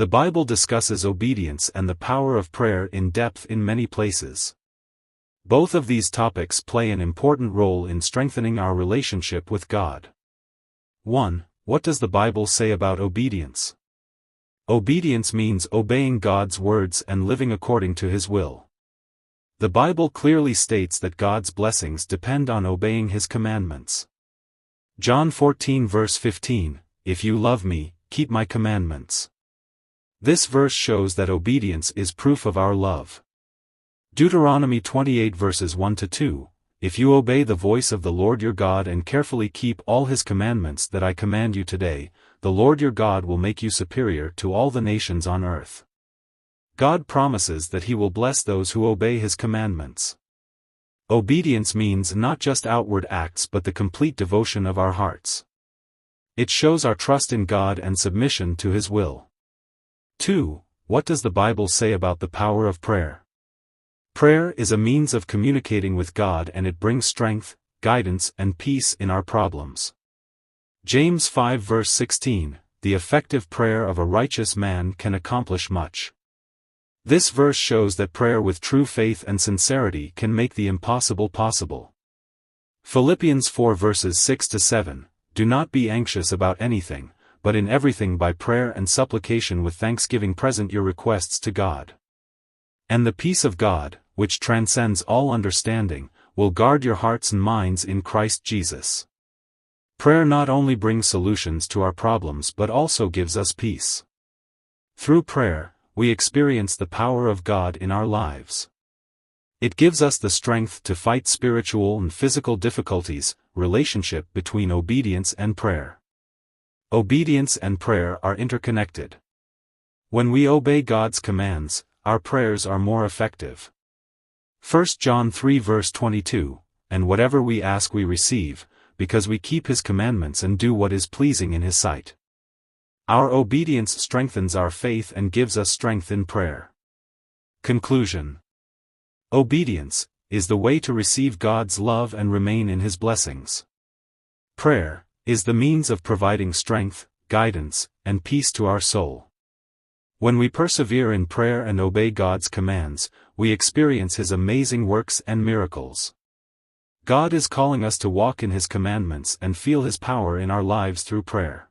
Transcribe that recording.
The Bible discusses obedience and the power of prayer in depth in many places. Both of these topics play an important role in strengthening our relationship with God. 1. What does the Bible say about obedience? Obedience means obeying God's words and living according to His will. The Bible clearly states that God's blessings depend on obeying His commandments. John 14 verse 15, "If you love me, keep my commandments." This verse shows that obedience is proof of our love. Deuteronomy 28 verses 1-2, "If you obey the voice of the Lord your God and carefully keep all His commandments that I command you today, the Lord your God will make you superior to all the nations on earth." God promises that He will bless those who obey His commandments. Obedience means not just outward acts but the complete devotion of our hearts. It shows our trust in God and submission to His will. 2. What does the Bible say about the power of prayer? Prayer is a means of communicating with God, and it brings strength, guidance, and peace in our problems. James 5 verse 16, "The effective prayer of a righteous man can accomplish much." This verse shows that prayer with true faith and sincerity can make the impossible possible. Philippians 4 verses 6-7, "Do not be anxious about anything, but in everything by prayer and supplication with thanksgiving present your requests to God. And the peace of God, which transcends all understanding, will guard your hearts and minds in Christ Jesus." Prayer not only brings solutions to our problems but also gives us peace. Through prayer, we experience the power of God in our lives. It gives us the strength to fight spiritual and physical difficulties. Relationship between obedience and prayer. Obedience and prayer are interconnected. When we obey God's commands, our prayers are more effective. 1 John 3 verse 22, "And whatever we ask we receive, because we keep His commandments and do what is pleasing in His sight." Our obedience strengthens our faith and gives us strength in prayer. Conclusion. Obedience is the way to receive God's love and remain in His blessings. Prayer is the means of providing strength, guidance, and peace to our soul. When we persevere in prayer and obey God's commands, we experience His amazing works and miracles. God is calling us to walk in His commandments and feel His power in our lives through prayer.